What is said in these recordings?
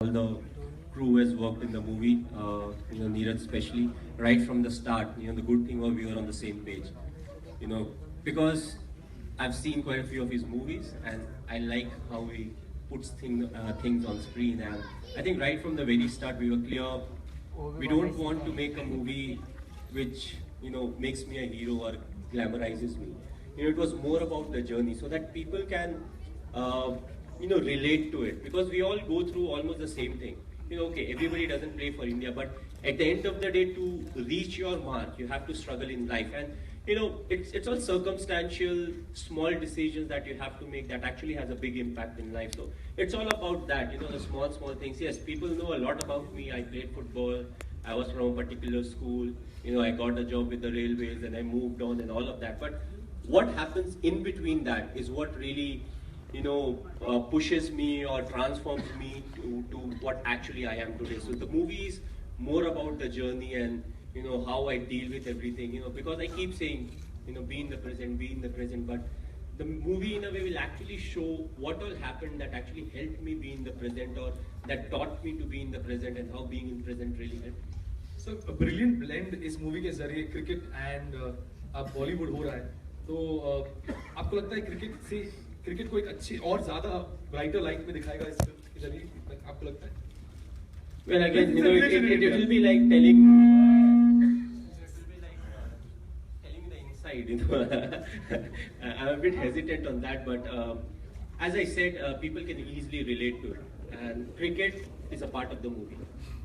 all the crew has worked in the movie, Neeraj especially, right from the start. The good thing was we were on the same page, you know, because I've seen quite a few of his movies and I like how he puts things on screen. And I think right from the very start we were clear, we don't want to make a movie which, makes me a hero or glamorizes me. It was more about the journey so that people can relate to it, because we all go through almost the same thing. Okay, everybody doesn't play for India, but at the end of the day, to reach your mark, you have to struggle in life. And it's all circumstantial, small decisions that you have to make that actually has a big impact in life. So it's all about that, the small things. Yes, people know a lot about me. I played football. I was from a particular school. I got a job with the railways, and I moved on, and all of that. But what happens in between that is what really pushes me or transforms me to what actually I am today. So the movie is more about the journey and how I deal with everything. Because I keep saying be in the present, but the movie in a way will actually show what all happened that actually helped me be in the present, or that taught me to be in the present, and how being in present really helped. So a brilliant blend इस movie के जरिए cricket and अब बॉलीवुड हो रहा है, तो आपको लगता है क्रिकेट को एक अच्छी और ज्यादा ब्राइटर लाइट में दिखाएगा इस फिल्म के जरिए, आपको लगता है? Well, again, it will be like telling the inside. I'm a bit hesitant on that, but as I said, people can easily relate to it, and cricket is a part of the movie.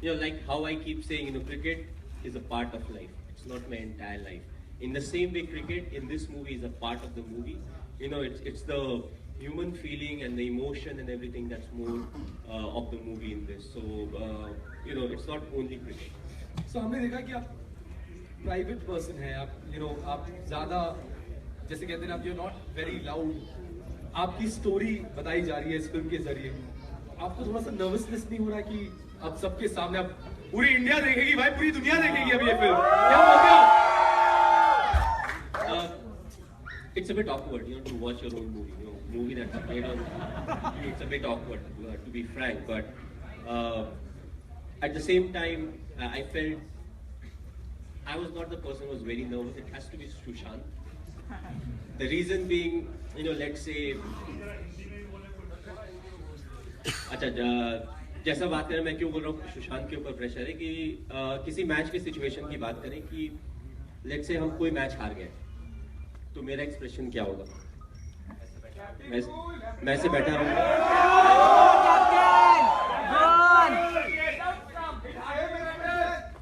Like how I keep saying, cricket is a part of life. It's not my entire life. In the same way, cricket in this movie is a part of the movie. It's the human feeling and the emotion and everything that's more of the movie in this. So, it's not only cricket. So, हमने देखा कि आप private person हैं, आप ज़्यादा जैसे कहते हैं आप you're not very loud. आपकी स्टोरी बताई जा रही है इस फिल्म के जरिए. आपको थोड़ा सा नर्वसनेस नहीं हो रहा कि अब सबके सामने आप पूरी इंडिया देखेगी, भाई पूरी दुनिया देखेगी अब ये फिल्म, क्या बोलते हो? It's a bit awkward, to watch your own movie. Movie that's played on. It's a bit awkward, to be frank. But at the same time, I felt I was not the person who was very nervous. It has to be Sushant. The reason being, let's say, अच्छा जैसा बात करें, मैं क्यों बोल रहा हूँ सुशांत के ऊपर प्रेशर है कि किसी मैच के सिचुएशन की बात करें कि लेट्स से हम कोई मैच हार गए, तो मेरा एक्सप्रेशन क्या होगा? मैं ऐसे बैठा रहूंगा,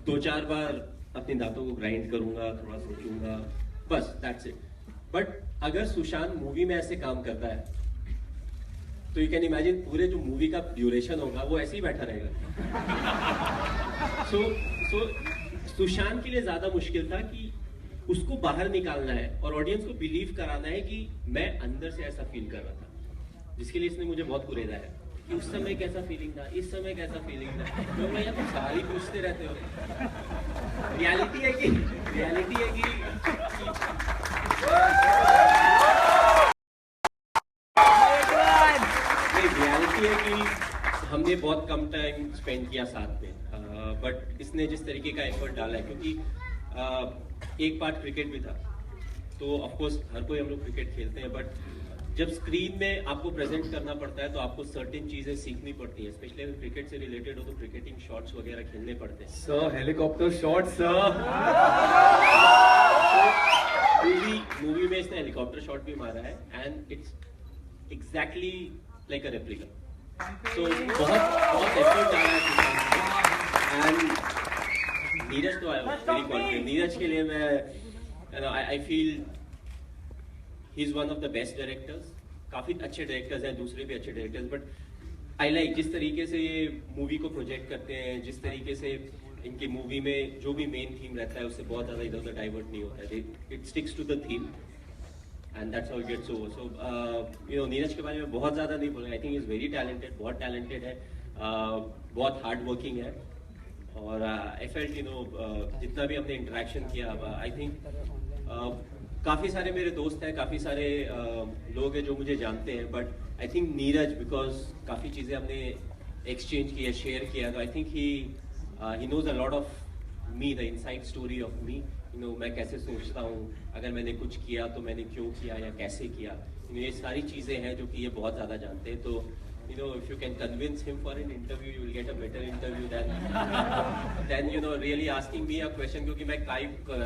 दो चार बार अपने दांतों को ग्राइंड करूंगा, थोड़ा सोचूंगा, बस दैट्स इट. बट अगर सुशांत मूवी में ऐसे काम करता है तो यू कैन इमेजिन पूरे जो मूवी का ड्यूरेशन होगा वो ऐसे ही बैठा रहेगा. सो सुशांत के लिए ज्यादा मुश्किल था कि उसको बाहर निकालना है और ऑडियंस को बिलीव कराना है कि मैं अंदर से ऐसा फील कर रहा था, जिसके लिए इसने मुझे बहुत कुरेदा है कि उस समय कैसा फीलिंग था, इस समय कैसा फीलिंग था. तो मैं यहाँ सवाल ही पूछते रहते हो. रियलिटी है कि हमने बहुत कम टाइम स्पेंड किया साथ में, बट इसने जिस तरीके का एफर्ट डाला है, क्योंकि एक पार्ट क्रिकेट भी था, तो ऑफ कोर्स हर कोई हम लोग क्रिकेट खेलते हैं, बट जब स्क्रीन में आपको प्रेजेंट करना पड़ता है तो आपको सर्टेन चीजें सीखनी पड़ती है, स्पेशली अगर क्रिकेट से रिलेटेड हो तो क्रिकेटिंग शॉट्स वगैरह खेलने पड़ते हैं. Sir helicopter shot sir, movie में इसने हेलीकॉप्टर शॉट भी मारा है, and it's exactly like a replica. तो बहुत एफर्ट डाला है. एंड नीरज तो वेरी कॉन्फिडेंट. नीरज के लिए मैं I feel he is one of the best directors. काफी अच्छे डायरेक्टर्स हैं, दूसरे भी अच्छे डायरेक्टर्स, बट आई लाइक जिस तरीके से ये मूवी को प्रोजेक्ट करते हैं, जिस तरीके से इनकी मूवी में जो भी मेन थीम रहता है उससे बहुत ज्यादा इधर उधर डाइवर्ट नहीं होता है. It sticks to the theme and that's how it gets over. So Neeraj के बारे में बहुत ज़्यादा नहीं बोलेंगे. I think is very talented, बहुत टैलेंटेड है, बहुत हार्ड वर्किंग है. और आई फेल्ट जितना भी हमने इंटरेक्शन किया, आई थिंक काफ़ी सारे मेरे दोस्त हैं, काफ़ी सारे लोग हैं जो मुझे जानते हैं, but I think Neeraj, because काफ़ी चीज़ें हमने एक्सचेंज किया, शेयर किया, तो I think he knows a lot of me, the inside story of me. मैं कैसे सोचता हूँ, अगर मैंने कुछ किया तो मैंने क्यों किया या कैसे किया, ये सारी चीज़ें हैं जो कि ये बहुत ज़्यादा जानते हैं। तो if you can convince him for an interview, you will get a better interview than really asking me a question, क्योंकि मैं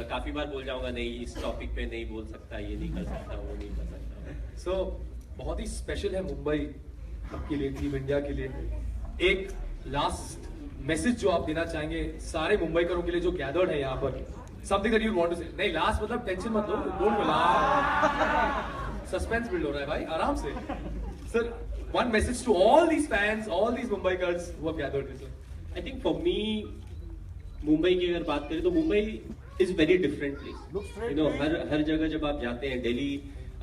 काफी बार बोल जाऊंगा नहीं इस टॉपिक पे नहीं बोल सकता, ये नहीं कर सकता, वो नहीं कर सकता। So, बहुत ही स्पेशल है मुंबई आपके लिए, टीम इंडिया के लिए। एक लास्ट मैसेज जो आप देना चाहेंगे सारे मुंबईकरों के लिए जो गैदर्ड है यहाँ पर, something that you want to say. नहीं लास्ट मतलब टेंशन मत लो, डोंट रिलैक्स, सस्पेंस बिल्ड हो रहा है भाई, आराम से। Sir, one message to all these fans, all these Mumbaikars who have gathered here, sir. I think for me, Mumbai की अगर बात करें तो Mumbai is very different place. हर जगह जब आप जाते हैं, दिल्ली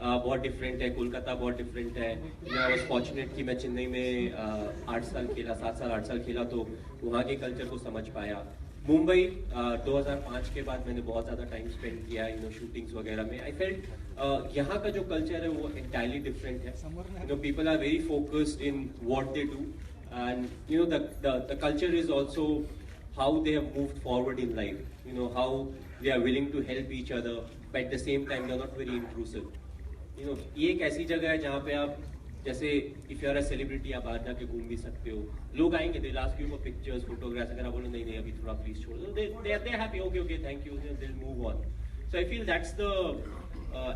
बहुत डिफरेंट है, कोलकाता बहुत डिफरेंट है। आई वाज फॉर्चुनेट कि मैं चेन्नई में 8 साल खेला, 7 साल 8 साल खेला, तो वहाँ के कल्चर को समझ पाया। मुंबई 2005 के बाद मैंने बहुत ज़्यादा टाइम स्पेंड किया शूटिंग्स वगैरह में। आई फेल्ट यहाँ का जो कल्चर है वो एंटायरली डिफरेंट है। People are very focused in what they do, and the culture is also how they have moved forward in life, how they are willing to help each other, but at the same time they are not very intrusive. ये एक ऐसी जगह है जहाँ पे आप जैसे if you are a celebrity आप बाहर जाके घूम भी सकते हो, लोग आएंगे, they ask you for pictures, photographs, अगर आप बोलो नहीं अभी थोड़ा प्लीज छोड़ दो, they are happy, okay thank you, they will move on. So I feel that's the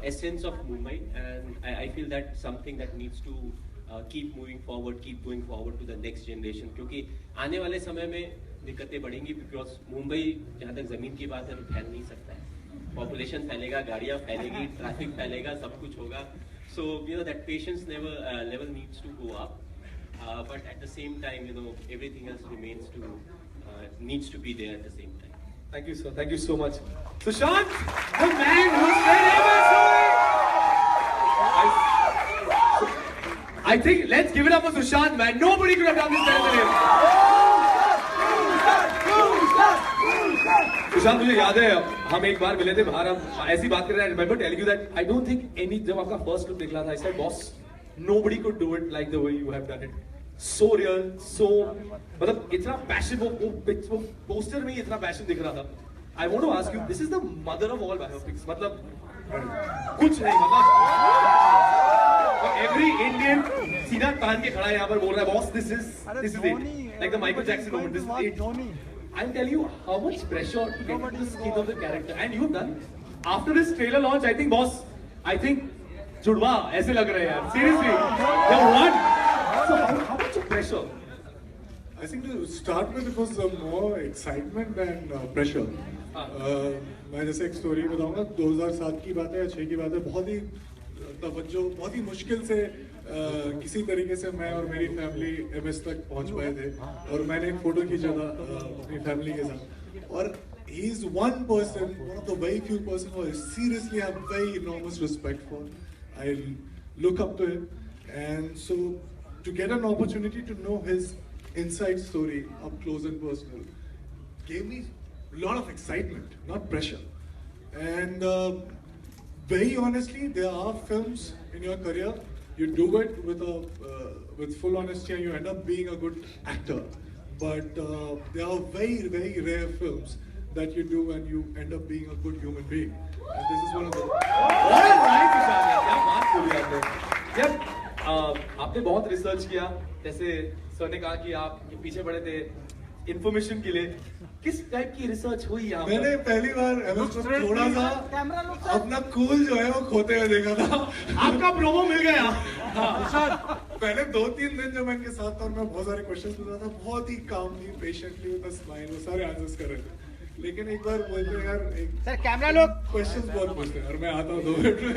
essence of Mumbai, and I feel that something that needs to keep moving forward, keep going forward to the next generation, क्योंकि आने वाले समय में दिक्कतें बढ़ेंगी, because Mumbai जहाँ तक जमीन की बात है तो फैल नहीं सकता है, पॉपुलेशन फैलेगा, गाड़ियाँ फैलेगी, ट्रैफिक फैलेगा, सब कुछ होगा। So that patience level needs to go up, but at the same time everything else needs to be there at the same time. Thank you, sir. Thank you so much, Sushant, the man who's made story. I think let's give it up for Sushant, man. Nobody could have done this better than him. Sushant, मुझे याद है हम एक बार मिले थे बाहर, हम ऐसी बात कर रहे हैं। I remember telling you that I don't think any, जब आपका फर्स्ट लुक निकला था, I said boss, nobody could do it like the way you have done it. So real, so मतलब इतना पैशन, वो पोस्टर में ही इतना पैशन दिख रहा था। I want to ask you, this is the mother of all biopics, मतलब कुछ नहीं, मतलब every Indian सीधा तान के खड़ा है यहाँ पर, बोल रहा है boss, this is it, like the Michael Jackson moment, this is it. I'll tell you how much pressure to get into the skin of the character, and you've done. After this trailer launch, I think, boss, I think, जुड़वा ऐसे लग रहे हैं यार. Seriously, the one. So how much pressure? I think to start with, it was more excitement than pressure. मैं जैसे एक story बताऊंगा, 2007 की बात है या 6 की बात है, बहुत ही तवज्जो, बहुत ही मुश्किल से किसी तरीके से मैं और मेरी फैमिली एमएस तक पहुंच पाए थे, और मैंने एक फोटो खींचा था अपनी फैमिली के साथ, और he is one person, one of the very few person who I seriously have very enormous respect for. I look up to him, and so to get an opportunity to know his inside story up close and personal gave me a lot of excitement, not pressure. And very honestly, there are films in your career, you do it with full honesty and you end up being a good actor. But there are very, very rare films that you do and you end up being a good human being. And this is one of them. What a life, Ishaan, क्या बात बोली आपने। यार आपने बहुत research किया, जैसे sir ने कहा कि आप पीछे पड़े थे इन्फॉर्मेशन के लिए, किस टाइप की रिसर्च हुई यहाँ? मैंने पहली बार एमएस को थोड़ा सा अपना कूल जो है वो खोते हुए देखा था। आपका प्रोमो मिल गया। पहले 2-3 दिन जब मैं इनके साथ था और मैं बहुत सारे क्वेश्चंस पूछ रहा था, बहुत ही कामली, पेशेंटली विद अ स्माइल वो सारे आंसर्स कर रहे थे। लेकिन एक बार बोलते हैं यार, एक सर कैमरा लोग क्वेश्चंस बहुत पूछते हैं और मैं आता हूँ 2 मिनट में।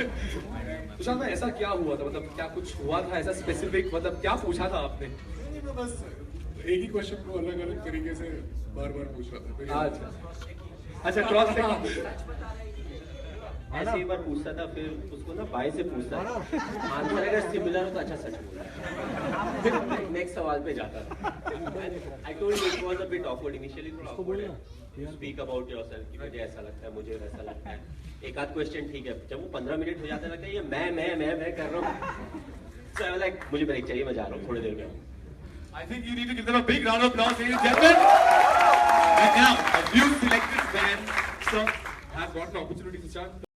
सुशांत भाई, ऐसा क्या हुआ था, मतलब क्या कुछ हुआ था ऐसा स्पेसिफिक, मतलब क्या पूछा था आपने? तो बस एक ही क्वेश्चन को अलग अलग तरीके से बार-बार पूछ रहा था। अच्छा क्रॉस ऐसे एक बार पूछता था, फिर उसको ना बाय से पूछता था, आंसर अगर सिमिलर हो तो अच्छा सच बोला, फिर नेक्स्ट सवाल पे जाता था। I told it was a bit awkward initially, थोड़ा ऑकवर्ड है टू स्पीक अबाउट योरसेल्फ कि मुझे ऐसा लगता है, मुझे वैसा लगता है। एक आध क्वेश्चन ठीक है, जब वो 15 मिनट हो जाता है ये मैं कर रहा हूँ, so I was like, मुझे ब्रेक चाहिए, मैं जा रहा हूँ, थोड़ी देर में। I think you need to give them a big round of applause, ladies and gentlemen. And now, a new selected band, so have got an opportunity to start